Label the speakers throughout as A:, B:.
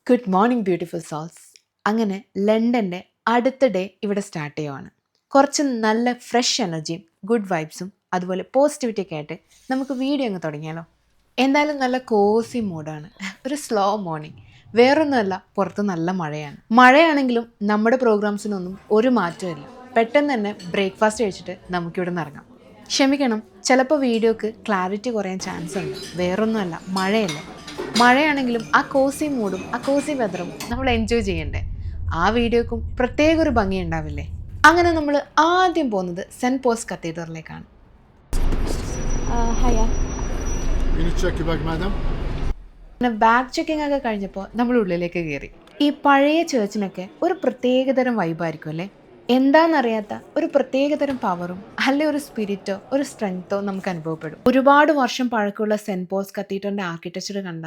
A: Good morning beautiful souls. അങ്ങനെ ലണ്ടൻ്റെ അടുത്ത day ഇവിടെ സ്റ്റാർട്ട് ചെയ്യുവാണ്. കുറച്ച് നല്ല ഫ്രഷ് എനർജിയും ഗുഡ് വൈബ്സും അതുപോലെ പോസിറ്റിവിറ്റിയൊക്കെ ആയിട്ട് നമുക്ക് വീഡിയോ അങ്ങ് തുടങ്ങിയാലോ. എന്തായാലും നല്ല കോസി മൂഡാണ്. ഒരു സ്ലോ മോർണിംഗ്. വേറൊന്നുമല്ല, പുറത്ത് നല്ല മഴയാണ്. മഴയാണെങ്കിലും നമ്മുടെ പ്രോഗ്രാംസിനൊന്നും ഒരു മാറ്റമില്ല. പെട്ടെന്ന് തന്നെ ബ്രേക്ക്ഫാസ്റ്റ് കഴിച്ചിട്ട് നമുക്കിവിടെ നിന്ന് ഇറങ്ങാം. ക്ഷമിക്കണം, ചിലപ്പോൾ വീഡിയോക്ക് ക്ലാരിറ്റി കുറയാൻ ചാൻസ് ഉണ്ട്. വേറൊന്നുമല്ല, മഴയല്ലേ. മഴയാണെങ്കിലും ആ കോസി മൂഡും ആ കോസി വെതറും നമ്മൾ എൻജോയ് ചെയ്യണ്ടേ. ആ വീഡിയോക്കും പ്രത്യേക ഒരു ഭംഗി ഉണ്ടാവില്ലേ. അങ്ങനെ നമ്മൾ ആദ്യം പോകുന്നത് സെൻറ്റ് പോൾസ് കത്തീഡ്രലിലേക്കാണ്. പിന്നെ ബാഗ് ചെക്കിംഗ് ഒക്കെ കഴിഞ്ഞപ്പോൾ നമ്മൾ ഉള്ളിലേക്ക് കയറി. ഈ പഴയ ചേർച്ചിനൊക്കെ ഒരു പ്രത്യേകതരം വൈബായിരിക്കും അല്ലേ. എന്താണെന്നറിയാത്ത ഒരു പ്രത്യേകതരം പവറും അല്ലെ ഒരു സ്പിരിറ്റോ ഒരു സ്ട്രെങ്തോ നമുക്ക് അനുഭവപ്പെടും. ഒരുപാട് വർഷം പഴക്കമുള്ള സെൻറ്റ് പോൾസ് കത്തീഡ്രലിൻ്റെ ആർക്കിടെക്ചർ കണ്ട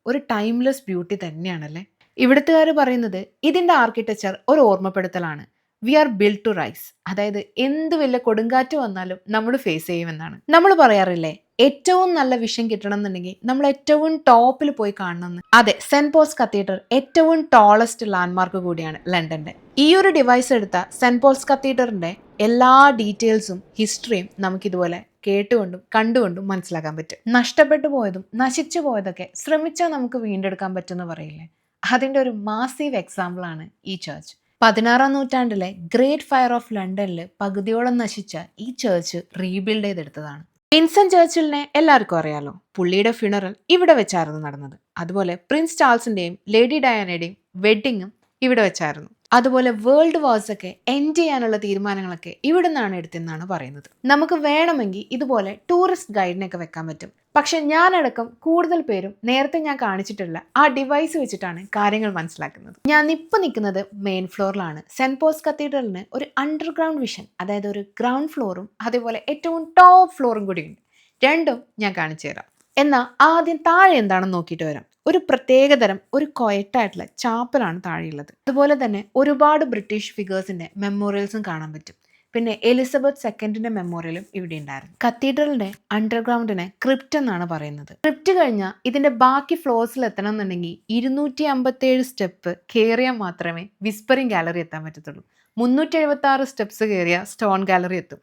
A: ഒരു ടൈംലെസ് ബ്യൂട്ടി തന്നെയാണല്ലേ. ഇവിടുത്തുകാർ പറയുന്നത് ഇതിൻ്റെ ആർക്കിടെക്ചർ ഒരു ഓർമ്മപ്പെടുത്തലാണ്. We are build to rise. അതായത് എന്ത് വലിയ കൊടുങ്കാറ്റ് വന്നാലും നമ്മൾ ഫേസ് ചെയ്യുമെന്നാണ്. നമ്മൾ പറയാറില്ലേ, ഏറ്റവും നല്ല വിഷൻ കിട്ടണം എന്നുണ്ടെങ്കിൽ നമ്മൾ ഏറ്റവും ടോപ്പിൽ പോയി കാണണമെന്ന്. അതെ, സെൻറ്റ് പോൾസ് കത്തീഡ്രൽ ഏറ്റവും ടോളസ്റ്റ് ലാൻഡ്മാർക്ക് കൂടിയാണ് ലണ്ടന്റെ. ഈ ഒരു ഡിവൈസ് എടുത്ത സെൻറ്റ് പോൾസ് കത്തീഡ്രലിന്റെ എല്ലാ ഡീറ്റെയിൽസും ഹിസ്റ്ററിയും നമുക്കിതുപോലെ കേട്ടുകൊണ്ടും കണ്ടുകൊണ്ടും മനസ്സിലാക്കാൻ പറ്റും. നഷ്ടപ്പെട്ടു പോയതും നശിച്ചു പോയതൊക്കെ ശ്രമിച്ചാൽ നമുക്ക് വീണ്ടെടുക്കാൻ പറ്റുമെന്ന് പറയില്ലേ, അതിൻ്റെ ഒരു മാസീവ് എക്സാമ്പിളാണ് ഈ ചർച്ച്. 16-ാം നൂറ്റാണ്ടിലെ ഗ്രേറ്റ് ഫയർ ഓഫ് ലണ്ടനിൽ പകുതിയോളം നശിച്ച ഈ ചർച്ച് റീബിൽഡ് ചെയ്തെടുത്തതാണ്. വിൻസെന്റ് ചർച്ചിലിനെ എല്ലാവർക്കും അറിയാലോ. പുള്ളിയുടെ ഫ്യൂണറൽ ഇവിടെ വെച്ചായിരുന്നു നടന്നത്. അതുപോലെ പ്രിൻസ് ചാൾസിന്റെയും ലേഡി ഡയാനയുടെയും വെഡ്ഡിങ്ങും ഇവിടെ വെച്ചായിരുന്നു. അതുപോലെ വേൾഡ് വാർസ് ഒക്കെ എൻഡ് ചെയ്യാനുള്ള തീരുമാനങ്ങളൊക്കെ ഇവിടെ നിന്നാണ് എടുത്തെന്നാണ് പറയുന്നത്. നമുക്ക് വേണമെങ്കിൽ ഇതുപോലെ ടൂറിസ്റ്റ് ഗൈഡിനൊക്കെ വെക്കാൻ പറ്റും. പക്ഷെ ഞാനടക്കം കൂടുതൽ പേരും നേരത്തെ ഞാൻ കാണിച്ചിട്ടുള്ള ആ ഡിവൈസ് വെച്ചിട്ടാണ് കാര്യങ്ങൾ മനസ്സിലാക്കുന്നത്. ഞാൻ ഇപ്പോൾ നിൽക്കുന്നത് മെയിൻ ഫ്ലോറിലാണ്. സെൻറ്റ് പോൾസ് കത്തീഡ്രലിന് ഒരു അണ്ടർഗ്രൗണ്ട് വിഷൻ, അതായത് ഒരു ഗ്രൗണ്ട് ഫ്ലോറും അതേപോലെ ഏറ്റവും ടോപ്പ് ഫ്ലോറും കൂടിയുണ്ട്. രണ്ടും ഞാൻ കാണിച്ചു തരാം. എന്നാൽ ആദ്യം താഴെ എന്താണെന്ന് നോക്കിയിട്ട് വരാം. ഒരു പ്രത്യേകതരം ഒരു ക്വയറ്റായിട്ടുള്ള ചാപ്പലാണ് താഴെയുള്ളത്. അതുപോലെ തന്നെ ഒരുപാട് ബ്രിട്ടീഷ് ഫിഗേഴ്സിന്റെ മെമ്മോറിയൽസും കാണാൻ പറ്റും. പിന്നെ എലിസബത്ത് സെക്കൻഡിന്റെ മെമ്മോറിയലും ഇവിടെ ഉണ്ടായിരുന്നു. കത്തീഡ്രലിന്റെ അണ്ടർഗ്രൗണ്ടിനെ ക്രിപ്റ്റ് എന്നാണ് പറയുന്നത്. ക്രിപ്റ്റ് കഴിഞ്ഞാൽ ഇതിന്റെ ബാക്കി ഫ്ലോർസിൽ എത്തണം എന്നുണ്ടെങ്കിൽ 257 സ്റ്റെപ്പ് കയറിയാൽ മാത്രമേ വിസ്പറിംഗ് ഗാലറി എത്താൻ പറ്റത്തുള്ളൂ. 376 സ്റ്റെപ്സ് കയറിയാൽ സ്റ്റോൺ ഗാലറി എത്തും.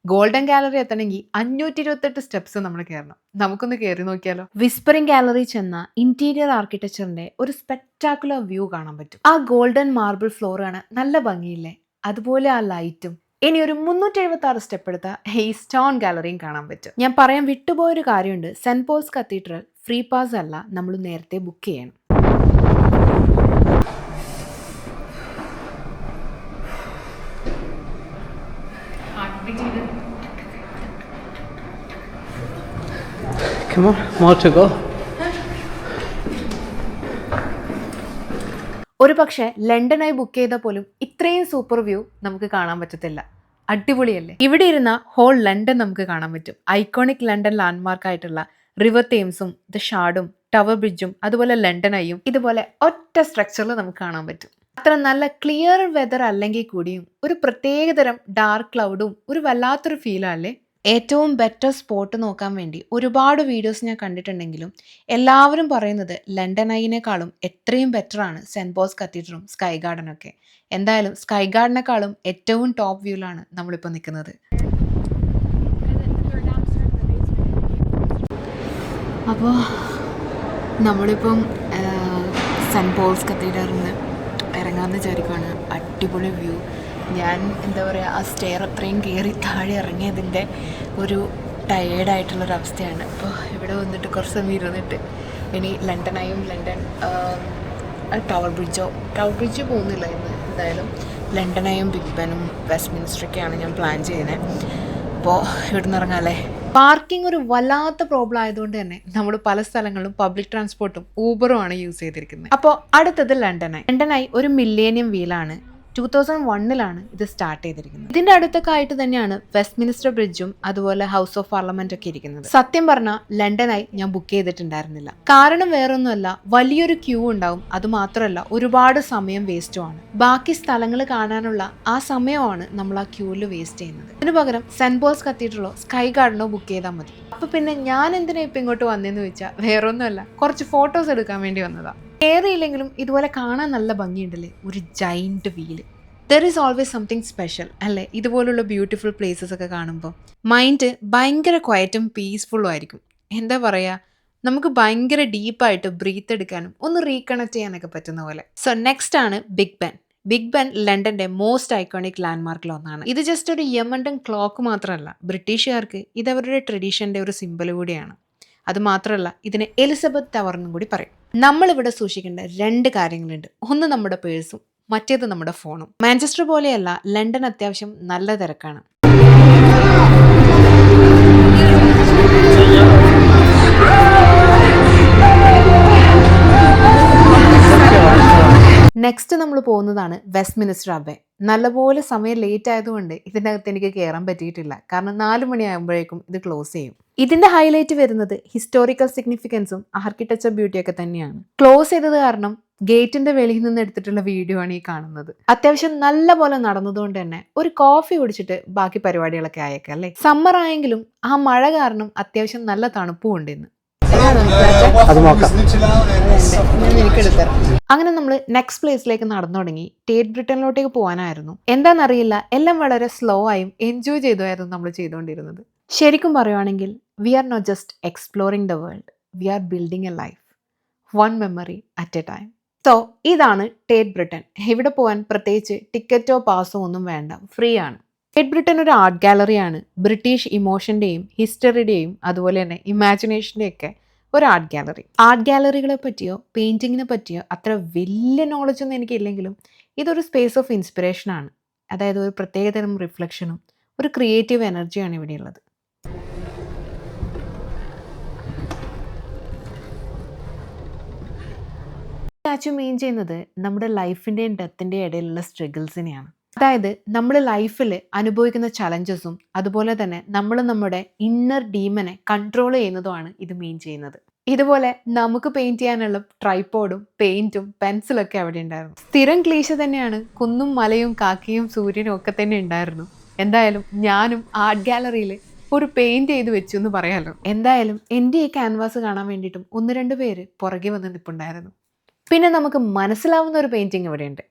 A: ഗോൾഡൻ ഗാലറി എത്തണമെങ്കിൽ 528 സ്റ്റെപ്സ് നമ്മൾ കയറണം. നമുക്കൊന്ന് കയറി നോക്കിയാലോ. വിസ്പറിംഗ് ഗാലറി ചെന്ന ഇന്റീരിയർ ആർക്കിടെക്ചറിന്റെ ഒരു സ്പെക്ടാക്കുലർ വ്യൂ കാണാൻ പറ്റും. ആ ഗോൾഡൻ മാർബിൾ ഫ്ലോർ ആണ് നല്ല ഭംഗിയില്ലേ. അതുപോലെ ആ ലൈറ്റും. ഇനി ഒരു 376 സ്റ്റെപ്പ് എടുത്ത ഈ സ്റ്റോൺ ഗാലറിയും കാണാൻ പറ്റും. ഞാൻ പറയാൻ വിട്ടുപോയൊരു കാര്യമുണ്ട്. Saint Paul's Cathedral free pass അല്ല, നമ്മൾ നേരത്തെ ബുക്ക് ചെയ്യണം.
B: Come on, more to go.
A: ഒരു പക്ഷേ ലണ്ടനായി ബുക്ക് ചെയ്താൽ പോലും ഇത്രയും സൂപ്പർ വ്യൂ നമുക്ക് കാണാൻ പറ്റത്തില്ല. അടിപൊളിയല്ലേ. ഇവിടെ ഇരുന്ന ഹോൾ ലണ്ടൻ നമുക്ക് കാണാൻ പറ്റും. ഐക്കോണിക് ലണ്ടൻ ലാൻഡ്മാർക്ക് ആയിട്ടുള്ള റിവർ തേംസും ദ ഷാർഡും ടവർ ബ്രിഡ്ജും അതുപോലെ ലണ്ടൻ ഐയും ഇതുപോലെ ഒറ്റ സ്ട്രക്ചറിൽ നമുക്ക് കാണാൻ പറ്റും. അത്ര നല്ല ക്ലിയർ വെതർ അല്ലെങ്കിൽ കൂടിയും ഒരു പ്രത്യേകതരം ഡാർക്ക് ക്ലൗഡും ഒരു വല്ലാത്തൊരു ഫീലല്ലേ. ഏറ്റവും ബെറ്റർ സ്പോട്ട് നോക്കാൻ വേണ്ടി ഒരുപാട് വീഡിയോസ് ഞാൻ കണ്ടിട്ടുണ്ടെങ്കിലും എല്ലാവരും പറയുന്നത് ലണ്ടൻ ഐനേക്കാളും എത്രയും ബെറ്ററാണ് സെൻറ്റ് പോൾസ് കത്തീഡ്രലും സ്കൈ ഗാർഡനൊക്കെ. എന്തായാലും സ്കൈ ഗാർഡനേക്കാളും ഏറ്റവും ടോപ്പ് വ്യൂവിലാണ് നമ്മളിപ്പോൾ നിൽക്കുന്നത്. അപ്പോൾ നമ്മളിപ്പം സെൻറ്റ് പോൾസ് കത്തീഡ്രലിന് ഇറങ്ങാമെന്ന് വിചാരിക്കുകയാണ്. അടിപൊളി വ്യൂ. ഞാൻ എന്താ പറയുക, ആ സ്റ്റെയർ അത്രയും കയറി താഴെ ഇറങ്ങിയതിൻ്റെ ഒരു ടയേർഡായിട്ടുള്ളൊരവസ്ഥയാണ്. അപ്പോൾ ഇവിടെ വന്നിട്ട് കുറച്ച് സമയം ഇരുന്നിട്ട് ഇനി ലണ്ടനായും ലണ്ടൻ ടവർ ബ്രിഡ്ജ് പോകുന്നില്ല ഇന്ന്. എന്തായാലും ലണ്ടനായും ബിഗ് ബെനും വെസ്റ്റ്മിൻസ്റ്ററൊക്കെയാണ് ഞാൻ പ്ലാൻ ചെയ്യുന്നത്. അപ്പോൾ ഇവിടെ നിന്ന് ഇറങ്ങാമല്ലേ. പാർക്കിംഗ് ഒരു വല്ലാത്ത പ്രോബ്ലം ആയതുകൊണ്ട് തന്നെ നമ്മൾ പല സ്ഥലങ്ങളിലും പബ്ലിക് ട്രാൻസ്പോർട്ടും ഊബറും ആണ് യൂസ് ചെയ്തിരിക്കുന്നത്. അപ്പോൾ അടുത്തത് ലണ്ടനായി ഒരു മില്ലേനിയം വീലാണ്. 2001 ഇത് സ്റ്റാർട്ട് ചെയ്തിരിക്കുന്നത്. ഇതിന്റെ അടുത്തൊക്കെ ആയിട്ട് തന്നെയാണ് വെസ്റ്റ്മിനിസ്റ്റർ ബ്രിഡ്ജും അതുപോലെ ഹൗസ് ഓഫ് പാർലമെന്റ് ഒക്കെ ഇരിക്കുന്നത്. സത്യം പറഞ്ഞാൽ ലണ്ടനായി ഞാൻ ബുക്ക് ചെയ്തിട്ടുണ്ടായിരുന്നില്ല. കാരണം വേറൊന്നുമല്ല, വലിയൊരു ക്യൂ ഉണ്ടാവും. അതുമാത്രമല്ല ഒരുപാട് സമയം വേസ്റ്റുമാണ്. ബാക്കി സ്ഥലങ്ങൾ കാണാനുള്ള ആ സമയമാണ് നമ്മൾ ആ ക്യൂവിൽ വേസ്റ്റ് ചെയ്യുന്നത്. അതിന് പകരം സെൻറ്റ് പോൾസ് കത്തീഡ്രലോ സ്കൈ ഗാർഡനോ ബുക്ക് ചെയ്താൽ മതി. അപ്പൊ പിന്നെ ഞാൻ എന്തിനാ ഇപ്പം ഇങ്ങോട്ട് വന്നതെന്ന് വെച്ചാൽ വേറൊന്നുമല്ല, കുറച്ച് ഫോട്ടോസ് എടുക്കാൻ വേണ്ടി വന്നതാ. ഏറിയില്ലെങ്കിലും ഇതുപോലെ കാണാൻ നല്ല ഭംഗിയുണ്ടല്ലേ, ഒരു ജൈൻറ്റ് wheel. There is always something special അല്ലേ ഇതുപോലുള്ള ബ്യൂട്ടിഫുൾ പ്ലേസസ് ഒക്കെ കാണുമ്പോൾ. മൈൻഡ് ഭയങ്കര ക്വയറ്റും പീസ്ഫുള്ളും ആയിരിക്കും. എന്താ പറയുക, നമുക്ക് ഭയങ്കര ഡീപ്പായിട്ട് ബ്രീത്ത് എടുക്കാനും ഒന്ന് റീകണക്ട് ചെയ്യാനൊക്കെ പറ്റുന്ന പോലെ. സോ നെക്സ്റ്റ് ആണ് ബിഗ് ബെൻ. ബിഗ് ബെൻ ലണ്ടന്റെ മോസ്റ്റ് ഐക്കോണിക് ലാൻഡ്മാർക്കിൽ ഒന്നാണ്. ഇത് ജസ്റ്റ് ഒരു യമണ്ടൻ ക്ലോക്ക് മാത്രമല്ല, ബ്രിട്ടീഷുകാർക്ക് ഇത് അവരുടെ ട്രഡീഷന്റെ ഒരു സിമ്പൽ കൂടിയാണ്. അത് മാത്രമല്ല, ഇതിനെ എലിസബത്ത് ടവർ എന്നും കൂടി പറയും. നമ്മളിവിടെ സൂക്ഷിക്കേണ്ട 2 കാര്യങ്ങളുണ്ട്. ഒന്ന് നമ്മുടെ പേഴ്സും, മറ്റേത് നമ്മുടെ ഫോണും. മാഞ്ചസ്റ്റർ പോലെയല്ല, ലണ്ടൻ അത്യാവശ്യം നല്ല തിരക്കാണ്. നെക്സ്റ്റ് നമ്മൾ പോകുന്നതാണ് വെസ്റ്റ്മിനിസ്റ്റർ അബേ. നല്ലപോലെ സമയം ലേറ്റ് ആയതുകൊണ്ട് ഇതിനകത്ത് എനിക്ക് കയറാൻ പറ്റിയിട്ടില്ല. കാരണം 4 മണിയാകുമ്പോഴേക്കും ഇത് ക്ലോസ് ചെയ്യും. ഇതിന്റെ ഹൈലൈറ്റ് വരുന്നത് ഹിസ്റ്റോറിക്കൽ സിഗ്നിഫിക്കൻസും ആർക്കിടെക്ചർ ബ്യൂട്ടിയൊക്കെ തന്നെയാണ്. ക്ലോസ് ചെയ്തത് കാരണം ഗേറ്റിന്റെ വെളിയിൽ നിന്ന് എടുത്തിട്ടുള്ള വീഡിയോ ആണ് ഈ കാണുന്നത്. അത്യാവശ്യം നല്ല പോലെ നടന്നതുകൊണ്ട് തന്നെ ഒരു കോഫി കുടിച്ചിട്ട് ബാക്കി പരിപാടികളൊക്കെ ആയേക്കാം അല്ലേ. സമ്മർ ആയെങ്കിലും ആ മഴ കാരണം അത്യാവശ്യം നല്ല തണുപ്പും ഉണ്ട് ഇന്ന്. അങ്ങനെ നമ്മൾ നെക്സ്റ്റ് പ്ലേസിലേക്ക് നടന്നു തുടങ്ങി. ടേറ്റ് ബ്രിട്ടനിലോട്ടേക്ക് പോകാനായിരുന്നു. എന്താണെന്നറിയില്ല, എല്ലാം വളരെ സ്ലോ ആയും എൻജോയ് ചെയ്തുമായിരുന്നു നമ്മൾ ചെയ്തുകൊണ്ടിരുന്നത്. ശരിക്കും പറയുവാണെങ്കിൽ we are not just exploring the world, we are building a life, one memory at a time. So ഇതാണ് ടേറ്റ് ബ്രിട്ടൻ. ഇവിടെ പോകാൻ പ്രത്യേകിച്ച് ടിക്കറ്റോ പാസോ ഒന്നും വേണ്ട, ഫ്രീ ആണ്. ടേറ്റ് ബ്രിട്ടൻ ഒരു ആർട്ട് ഗാലറിയാണ്. ബ്രിട്ടീഷ് ഇമോഷൻ്റെയും ഹിസ്റ്ററിയുടെയും അതുപോലെ തന്നെ ഇമാജിനേഷൻ്റെയും ഒക്കെ ഒരു ആർട്ട് ഗാലറി. ആർട്ട് ഗാലറികളെ പറ്റിയോ പെയിൻറ്റിങ്ങിനെ പറ്റിയോ അത്ര വലിയ നോളജൊന്നും എനിക്കില്ലെങ്കിലും ഇതൊരു സ്പേസ് ഓഫ് ഇൻസ്പിറേഷനാണ്. അതായത് ഒരു പ്രത്യേകതരം റിഫ്ലക്ഷനും ഒരു ക്രിയേറ്റീവ് എനർജിയാണ് ഇവിടെയുള്ളത്. സ്റ്റാച്ചു മെയിൻ ചെയ്യുന്നത് നമ്മുടെ ലൈഫിൻ്റെയും ഡെത്തിൻ്റെയും ഇടയിലുള്ള സ്ട്രഗിൾസിനെയാണ്. അതായത് നമ്മൾ ലൈഫിൽ അനുഭവിക്കുന്ന ചലഞ്ചസും അതുപോലെ തന്നെ നമ്മൾ നമ്മുടെ ഇന്നർ ഡീമനെ കൺട്രോൾ ചെയ്യുന്നതുമാണ് ഇത് മെയിൻ ചെയ്യുന്നത്. ഇതുപോലെ നമുക്ക് പെയിന്റ് ചെയ്യാനുള്ള ട്രൈപോഡും പെയിന്റും പെൻസിലൊക്കെ അവിടെ ഉണ്ടായിരുന്നു. സ്ഥിരം ക്ലീശ തന്നെയാണ്, കുന്നും മലയും കാക്കയും സൂര്യനും ഒക്കെ തന്നെ ഉണ്ടായിരുന്നു. എന്തായാലും ഞാനും ആർട്ട് ഗാലറിയിൽ ഒരു പെയിന്റ് ചെയ്ത് വെച്ചു എന്ന് പറയാമല്ലോ. എന്തായാലും എൻ്റെ ഈ ക്യാൻവാസ് കാണാൻ വേണ്ടിയിട്ടും 1-2 പേര് പുറകെ വന്ന് നിൽപ്പുണ്ടായിരുന്നു. പിന്നെ നമുക്ക് മനസ്സിലാവുന്ന ഒരു പെയിന്റിങ് ഇവിടെയുണ്ട്.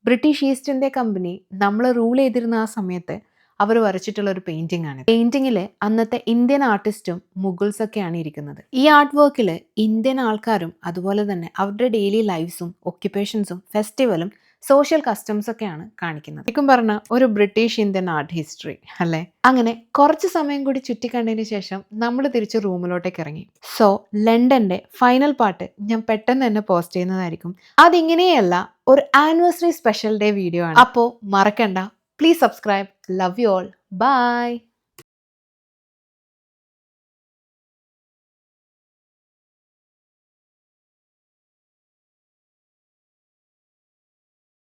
A: ബ്രിട്ടീഷ് ഈസ്റ്റ് ഇന്ത്യ കമ്പനി നമ്മൾ റൂൾ ചെയ്തിരുന്ന ആ സമയത്ത് അവർ വരച്ചിട്ടുള്ള ഒരു പെയിന്റിംഗ് ആണ്. പെയിന്റിങ്ങിൽ അന്നത്തെ ഇന്ത്യൻ ആർട്ടിസ്റ്റും മുഗൾസൊക്കെയാണ് ഇരിക്കുന്നത്. ഈ ആർട്ട് വർക്കിൽ ഇന്ത്യൻ ആൾക്കാരും അതുപോലെ തന്നെ അവരുടെ ഡെയിലി ലൈഫ്സും ഒക്യുപ്പേഷൻസും ഫെസ്റ്റിവലും സോഷ്യൽ കസ്റ്റംസ് ഒക്കെയാണ് കാണിക്കുന്നത്. ശരിക്കും പറഞ്ഞാൽ ഒരു ബ്രിട്ടീഷ് ഇന്ത്യൻ ആർട്ട് ഹിസ്റ്ററി അല്ലേ. അങ്ങനെ കുറച്ച് സമയം കൂടി ചുറ്റിക്കണ്ടതിന് ശേഷം നമ്മൾ തിരിച്ച് റൂമിലോട്ടേക്ക് ഇറങ്ങി. സോ ലണ്ടന്റെ ഫൈനൽ പാർട്ട് ഞാൻ പെട്ടെന്ന് തന്നെ പോസ്റ്റ് ചെയ്യുന്നതായിരിക്കും. അതിങ്ങനെയല്ല, ഒരു ആനിവേഴ്സറി സ്പെഷ്യൽ ഡേ വീഡിയോ ആണ്. അപ്പോൾ മറക്കണ്ട, please subscribe. Love you all. By.